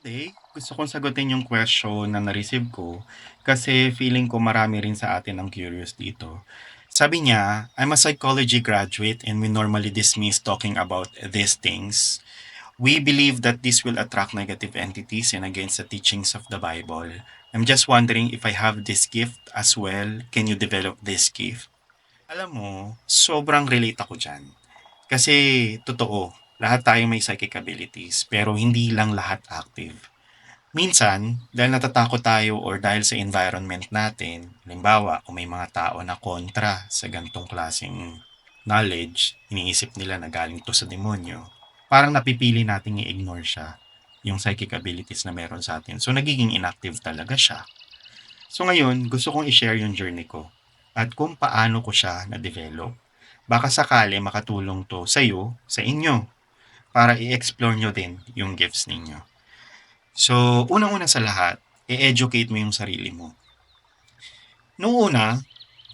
Today, gusto kong sagutin yung question na na-receive ko kasi feeling ko marami rin sa atin ang curious dito. Sabi niya, I'm a psychology graduate and we normally dismiss talking about these things. We believe that this will attract negative entities and against the teachings of the Bible. I'm just wondering if I have this gift as well. Can you develop this gift? Alam mo, sobrang relate ako dyan. Kasi totoo, lahat tayo may psychic abilities pero hindi lang lahat active. Minsan, dahil natatakot tayo or dahil sa environment natin, halimbawa kung may mga tao na kontra sa gantong klaseng knowledge, iniisip nila na galing to sa demonyo, parang napipili nating i-ignore siya, yung psychic abilities na meron sa atin. So, nagiging inactive talaga siya. So, ngayon, gusto kong i-share yung journey ko at kung paano ko siya na-develop. Baka sakali makatulong to sa'yo, sa inyo, para i-explore nyo din yung gifts ninyo. So, unang-una sa lahat, i-educate mo yung sarili mo. Nung una,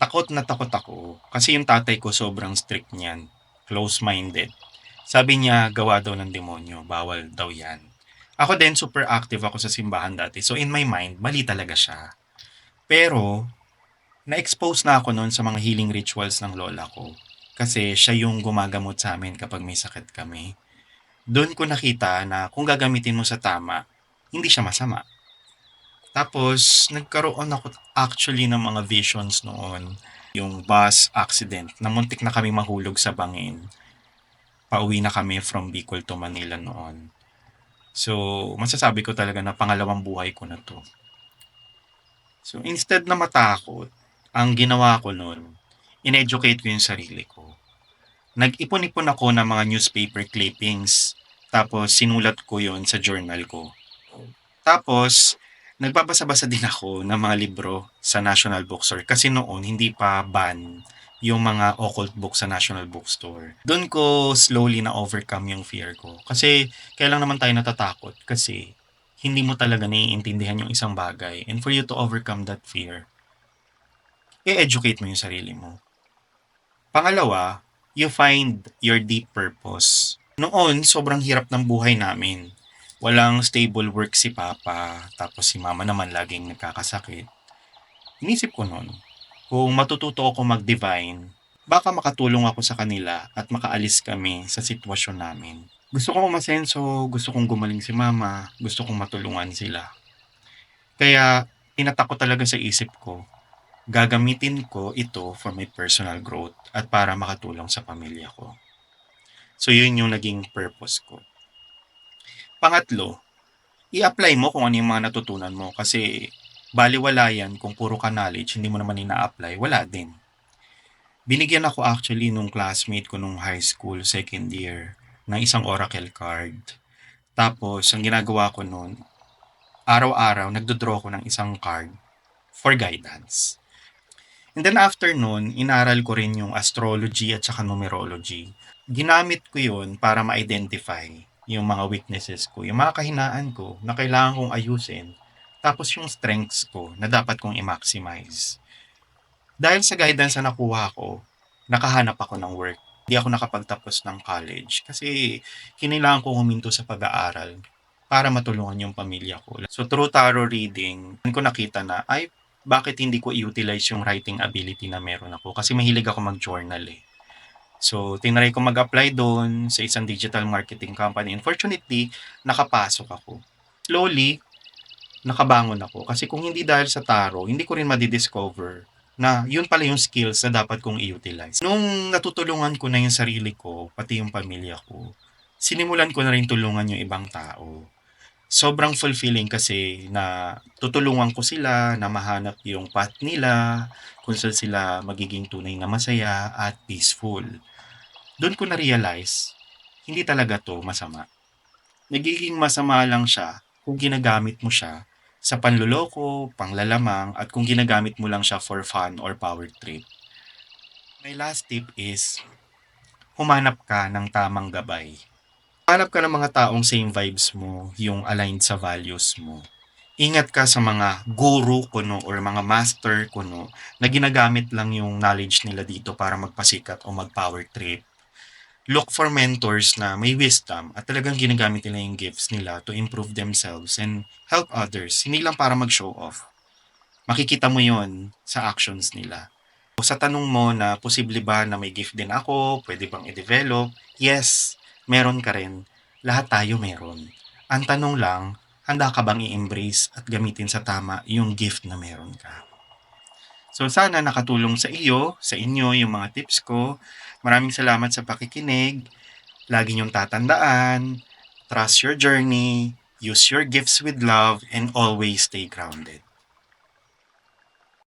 takot na takot ako kasi yung tatay ko sobrang strict niyan, close-minded. Sabi niya, gawa daw ng demonyo, bawal daw yan. Ako din, super active ako sa simbahan dati. So in my mind, mali talaga siya. Pero, na-expose na ako noon sa mga healing rituals ng lola ko. Kasi siya yung gumagamot sa amin kapag may sakit kami. Doon ko nakita na kung gagamitin mo sa tama, hindi siya masama. Tapos, nagkaroon ako actually ng mga visions noon. Yung bus accident, na muntik na kami mahulog sa bangin. Pauwi na kami from Bicol to Manila noon. So, masasabi ko talaga na pangalawang buhay ko na to. So, instead na matakot, ang ginawa ko noon, in-educate ko yung sarili ko. Nag-ipon-ipon ako ng mga newspaper clippings. Tapos, sinulat ko yon sa journal ko. Tapos, nagbabasa-basa din ako ng mga libro sa National Bookstore kasi noon hindi pa ban yung mga occult book sa National Bookstore. Doon ko slowly na overcome yung fear ko. Kasi kailan naman tayo natatakot kasi hindi mo talaga naiintindihan yung isang bagay. And for you to overcome that fear, i-educate mo yung sarili mo. Pangalawa, you find your deep purpose. Noon, sobrang hirap ng buhay namin. Walang stable work si Papa, tapos si Mama naman laging nagkakasakit. Inisip ko noon, kung matututo ako mag-divine, baka makatulong ako sa kanila at makaalis kami sa sitwasyon namin. Gusto kong umasenso, gusto kong gumaling si Mama, gusto kong matulungan sila. Kaya, tinatak ko talaga sa isip ko, gagamitin ko ito for my personal growth at para makatulong sa pamilya ko. So, yun yung naging purpose ko. Pangatlo, i-apply mo kung ano yung mga natutunan mo kasi baliwala yan kung puro ka knowledge, hindi mo naman ina-apply, wala din. Binigyan ako actually nung classmate ko nung high school, second year, ng isang Oracle card. Tapos, ang ginagawa ko noon, araw-araw, nagdodraw ko ng isang card for guidance. And then after nun, inaral ko rin yung astrology at saka numerology. Ginamit ko yun para ma-identify yung mga weaknesses ko, yung mga kahinaan ko na kailangan kong ayusin, tapos yung strengths ko na dapat kong i-maximize. Dahil sa guidance na nakuha ko, nakahanap ako ng work. Hindi ako nakapagtapos ng college kasi kinailangan ko huminto sa pag-aaral para matulungan yung pamilya ko. So through tarot reading, ko nakita na ay bakit hindi ko i-utilize yung writing ability na meron ako kasi mahilig ako mag-journal eh. So, tinry ko mag-apply doon sa isang digital marketing company. Unfortunately, nakapasok ako. Slowly, nakabangon ako. Kasi kung hindi dahil sa taro, hindi ko rin madidiscover na yun pala yung skills na dapat kong i-utilize. Nung natutulungan ko na yung sarili ko, pati yung pamilya ko, sinimulan ko na rin tulungan yung ibang tao. Sobrang fulfilling kasi na tutulungan ko sila na mahanap yung path nila, kung saan sila magiging tunay na masaya at peaceful. Doon ko na-realize, hindi talaga to masama. Nagiging masama lang siya kung ginagamit mo siya sa panloloko, panglalamang, at kung ginagamit mo lang siya for fun or power trip. My last tip is, humanap ka ng tamang gabay. Hanap ka ng mga taong same vibes mo, yung aligned sa values mo. Ingat ka sa mga guru kuno or mga master kuno na ginagamit lang yung knowledge nila dito para magpasikat o mag-power trip. Look for mentors na may wisdom at talagang ginagamit nila yung gifts nila to improve themselves and help others. Hindi lang para mag-show off. Makikita mo yon sa actions nila. Sa tanong mo na posible ba na may gift din ako, pwede bang i-develop? Yes, meron ka rin. Lahat tayo meron. Ang tanong lang, handa ka bang i-embrace at gamitin sa tama yung gift na meron ka? So sana nakatulong sa iyo, sa inyo yung mga tips ko. Maraming salamat sa pakikinig. Lagi niyong tatandaan, trust your journey, use your gifts with love, and always stay grounded.